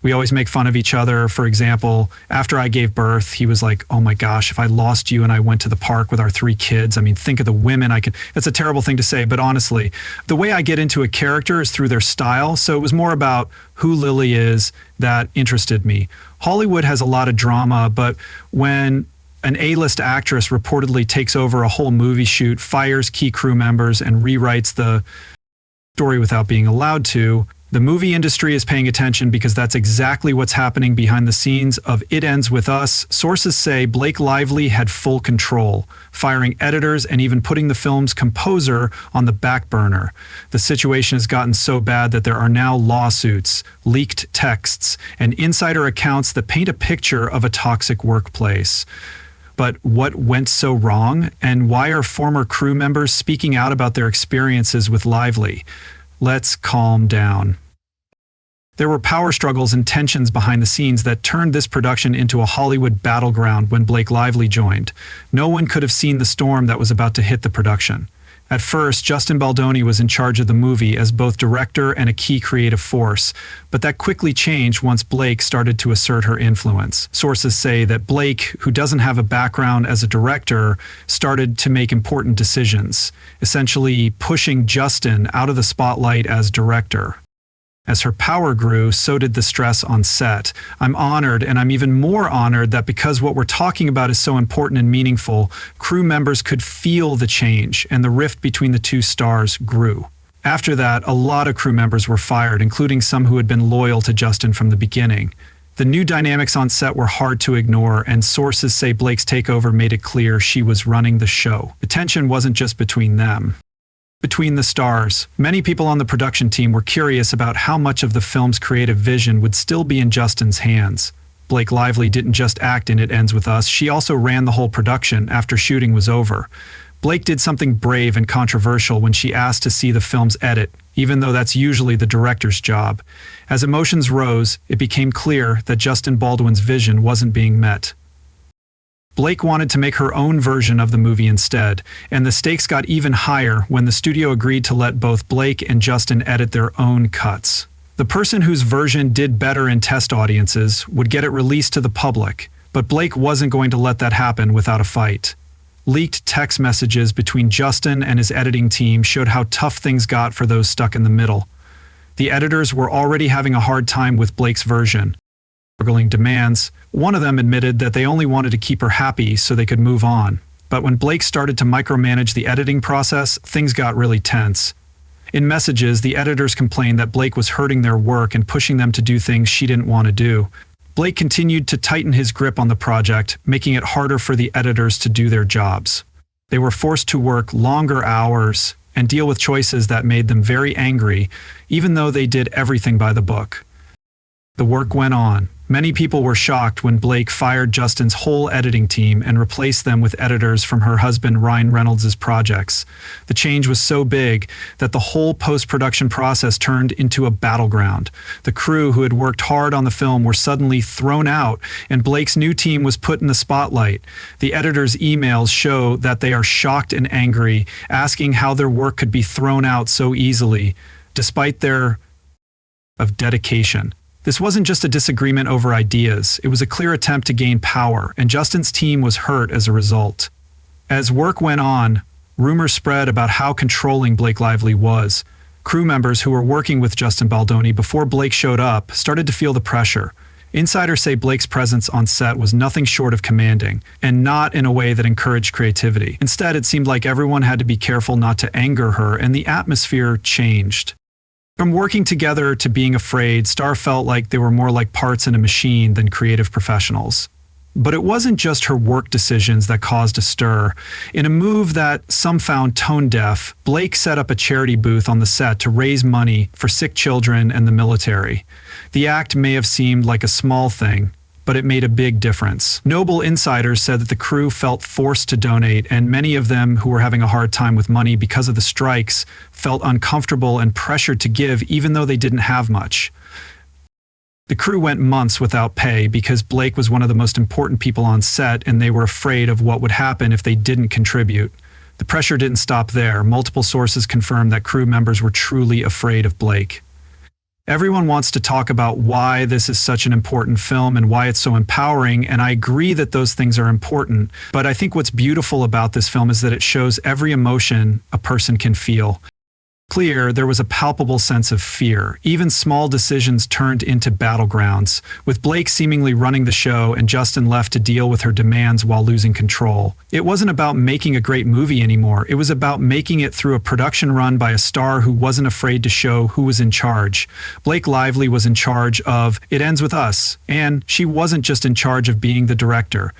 We always make fun of each other. For example, after I gave birth, he was like, "Oh my gosh, if I lost you and I went to the park with our 3 kids, I mean, think of the women I could." That's a terrible thing to say, but honestly, the way I get into a character is through their style. So it was more about who Lily is that interested me. Hollywood has a lot of drama, but when an A-list actress reportedly takes over a whole movie shoot, fires key crew members, and rewrites the story without being allowed to, the movie industry is paying attention because that's exactly what's happening behind the scenes of It Ends With Us. Sources say Blake Lively had full control, firing editors and even putting the film's composer on the back burner. The situation has gotten so bad that there are now lawsuits, leaked texts, and insider accounts that paint a picture of a toxic workplace. But what went so wrong, and why are former crew members speaking out about their experiences with Lively? Let's calm down. There were power struggles and tensions behind the scenes that turned this production into a Hollywood battleground when Blake Lively joined. No one could have seen the storm that was about to hit the production. At first, Justin Baldoni was in charge of the movie as both director and a key creative force, but that quickly changed once Blake started to assert her influence. Sources say that Blake, who doesn't have a background as a director, started to make important decisions, essentially pushing Justin out of the spotlight as director. As her power grew, so did the stress on set. I'm honored, and I'm even more honored that because what we're talking about is so important and meaningful, crew members could feel the change, and the rift between the two stars grew. After that, a lot of crew members were fired, including some who had been loyal to Justin from the beginning. The new dynamics on set were hard to ignore, and sources say Blake's takeover made it clear she was running the show. The tension wasn't just between them. Between the stars, many people on the production team were curious about how much of the film's creative vision would still be in Justin's hands. Blake Lively didn't just act in It Ends With Us, she also ran the whole production after shooting was over. Blake did something brave and controversial when she asked to see the film's edit, even though that's usually the director's job. As emotions rose, it became clear that Justin Baldwin's vision wasn't being met. Blake wanted to make her own version of the movie instead, and the stakes got even higher when the studio agreed to let both Blake and Justin edit their own cuts. The person whose version did better in test audiences would get it released to the public, but Blake wasn't going to let that happen without a fight. Leaked text messages between Justin and his editing team showed how tough things got for those stuck in the middle. The editors were already having a hard time with Blake's version. Demands. One of them admitted that they only wanted to keep her happy so they could move on. But when Blake started to micromanage the editing process, things got really tense. In messages, the editors complained that Blake was hurting their work and pushing them to do things she didn't want to do. Blake continued to tighten his grip on the project, making it harder for the editors to do their jobs. They were forced to work longer hours and deal with choices that made them very angry, even though they did everything by the book. The work went on. Many people were shocked when Blake fired Justin's whole editing team and replaced them with editors from her husband Ryan Reynolds' projects. The change was so big that the whole post-production process turned into a battleground. The crew who had worked hard on the film were suddenly thrown out, and Blake's new team was put in the spotlight. The editors' emails show that they are shocked and angry, asking how their work could be thrown out so easily, despite their dedication. This wasn't just a disagreement over ideas, it was a clear attempt to gain power, and Justin's team was hurt as a result. As work went on, rumors spread about how controlling Blake Lively was. Crew members who were working with Justin Baldoni before Blake showed up started to feel the pressure. Insiders say Blake's presence on set was nothing short of commanding, and not in a way that encouraged creativity. Instead, it seemed like everyone had to be careful not to anger her, and the atmosphere changed. From working together to being afraid, Star felt like they were more like parts in a machine than creative professionals. But it wasn't just her work decisions that caused a stir. In a move that some found tone-deaf, Blake set up a charity booth on the set to raise money for sick children and the military. The act may have seemed like a small thing, but it made a big difference. Noble insiders said that the crew felt forced to donate, and many of them who were having a hard time with money because of the strikes felt uncomfortable and pressured to give even though they didn't have much. The crew went months without pay because Blake was one of the most important people on set, and they were afraid of what would happen if they didn't contribute. The pressure didn't stop there. Multiple sources confirmed that crew members were truly afraid of Blake. Everyone wants to talk about why this is such an important film and why it's so empowering, and I agree that those things are important, but I think what's beautiful about this film is that it shows every emotion a person can feel. Clear, there was a palpable sense of fear. Even small decisions turned into battlegrounds, with Blake seemingly running the show and Justin left to deal with her demands while losing control. It wasn't about making a great movie anymore. It was about making it through a production run by a star who wasn't afraid to show who was in charge. Blake Lively was in charge of It Ends With Us, and she wasn't just in charge of being the director.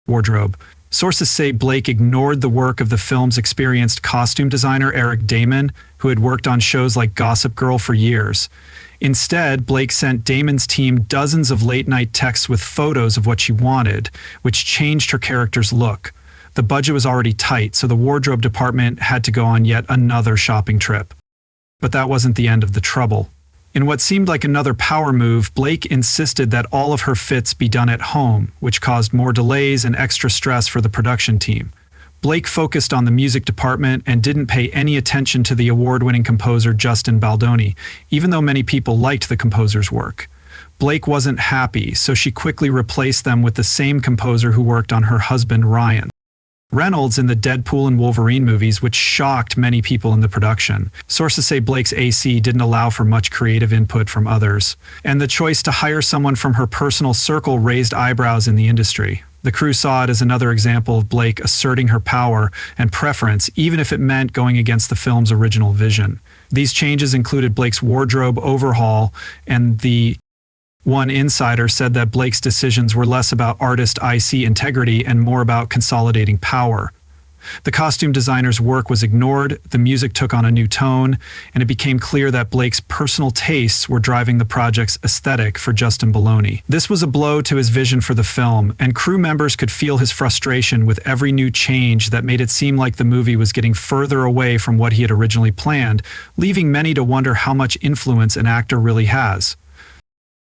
Wardrobe. Sources say Blake ignored the work of the film's experienced costume designer Eric Damon, who had worked on shows like Gossip Girl for years. Instead, Blake sent Damon's team dozens of late-night texts with photos of what she wanted, which changed her character's look. The budget was already tight, so the wardrobe department had to go on yet another shopping trip. But that wasn't the end of the trouble. In what seemed like another power move, Blake insisted that all of her fits be done at home, which caused more delays and extra stress for the production team. Blake focused on the music department and didn't pay any attention to the award-winning composer Justin Baldoni, even though many people liked the composer's work. Blake wasn't happy, so she quickly replaced them with the same composer who worked on her husband Ryan Reynolds in the Deadpool and Wolverine movies, which shocked many people in the production. Sources say Blake's AC didn't allow for much creative input from others, and the choice to hire someone from her personal circle raised eyebrows in the industry. The crew saw it as another example of Blake asserting her power and preference, even if it meant going against the film's original vision. These changes included Blake's wardrobe overhaul, and one insider said that Blake's decisions were less about artist IC integrity and more about consolidating power. The costume designer's work was ignored, the music took on a new tone, and it became clear that Blake's personal tastes were driving the project's aesthetic for Justin Baldoni. This was a blow to his vision for the film, and crew members could feel his frustration with every new change that made it seem like the movie was getting further away from what he had originally planned, leaving many to wonder how much influence an actor really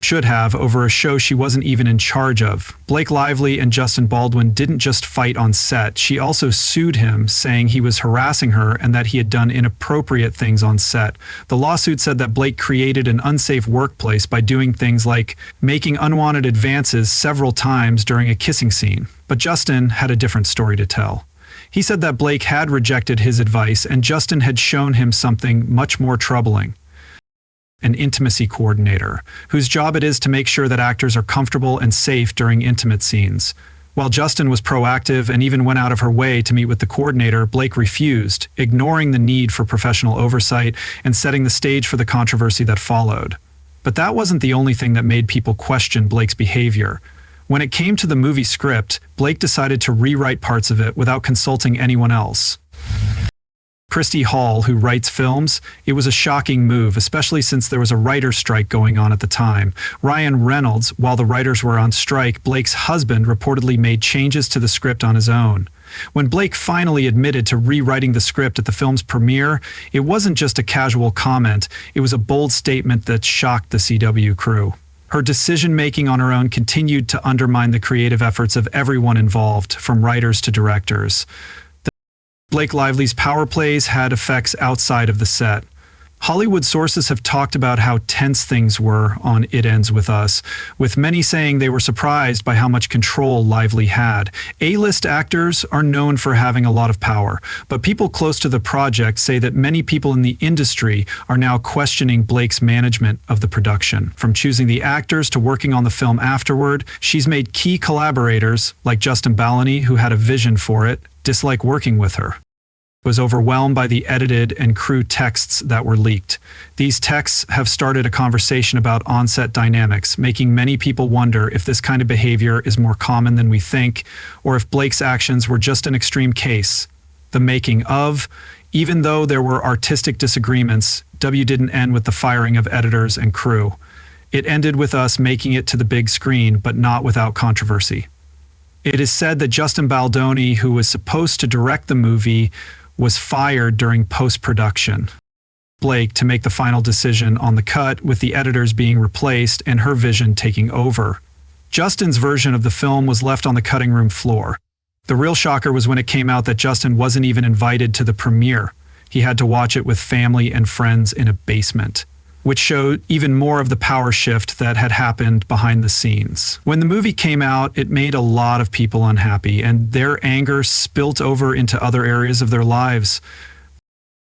should have over a show she wasn't even in charge of. Blake Lively and Justin Baldwin didn't just fight on set, she also sued him, saying he was harassing her and that he had done inappropriate things on set. The lawsuit said that Blake created an unsafe workplace by doing things like making unwanted advances several times during a kissing scene. But Justin had a different story to tell. He said that Blake had rejected his advice and Justin had shown him something much more troubling: an intimacy coordinator, whose job it is to make sure that actors are comfortable and safe during intimate scenes. While Justin was proactive and even went out of her way to meet with the coordinator, Blake refused, ignoring the need for professional oversight and setting the stage for the controversy that followed. But that wasn't the only thing that made people question Blake's behavior. When it came to the movie script, Blake decided to rewrite parts of it without consulting anyone else. Christy Hall, who writes films, it was a shocking move, especially since there was a writer's strike going on at the time. Ryan Reynolds, while the writers were on strike, Blake's husband reportedly made changes to the script on his own. When Blake finally admitted to rewriting the script at the film's premiere, it wasn't just a casual comment, it was a bold statement that shocked the CW crew. Her decision-making on her own continued to undermine the creative efforts of everyone involved, from writers to directors. Blake Lively's power plays had effects outside of the set. Hollywood sources have talked about how tense things were on It Ends With Us, with many saying they were surprised by how much control Lively had. A-list actors are known for having a lot of power, but people close to the project say that many people in the industry are now questioning Blake's management of the production. From choosing the actors to working on the film afterward, she's made key collaborators, like Justin Baldoni, who had a vision for it, dislike working with her. Was overwhelmed by the edited and crew texts that were leaked. These texts have started a conversation about on-set dynamics, making many people wonder if this kind of behavior is more common than we think, or if Blake's actions were just an extreme case. The making of, even though there were artistic disagreements, W didn't end with the firing of editors and crew. It ended with us making it to the big screen, but not without controversy. It is said that Justin Baldoni, who was supposed to direct the movie, was fired during post-production. Blake to make the final decision on the cut, with the editors being replaced and her vision taking over. Justin's version of the film was left on the cutting room floor. The real shocker was when it came out that Justin wasn't even invited to the premiere. He had to watch it with family and friends in a basement. which showed even more of the power shift that had happened behind the scenes. When the movie came out, it made a lot of people unhappy, and their anger spilt over into other areas of their lives.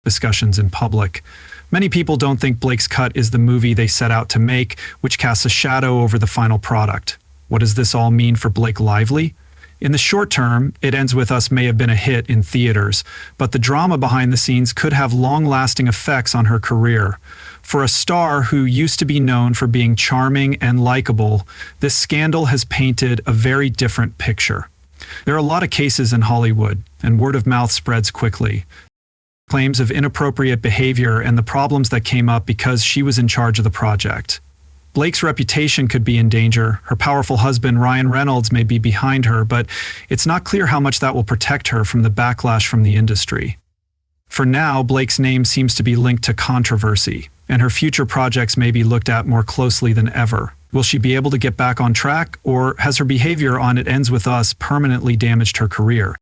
Discussions in public. Many people don't think Blake's Cut is the movie they set out to make, which casts a shadow over the final product. What does this all mean for Blake Lively? In the short term, It Ends With Us may have been a hit in theaters, but the drama behind the scenes could have long-lasting effects on her career. For a star who used to be known for being charming and likable, this scandal has painted a very different picture. There are a lot of cases in Hollywood, and word of mouth spreads quickly. Claims of inappropriate behavior and the problems that came up because she was in charge of the project. Blake's reputation could be in danger. Her powerful husband, Ryan Reynolds, may be behind her, but it's not clear how much that will protect her from the backlash from the industry. For now, Blake's name seems to be linked to controversy, and her future projects may be looked at more closely than ever. Will she be able to get back on track, or has her behavior on It Ends With Us permanently damaged her career?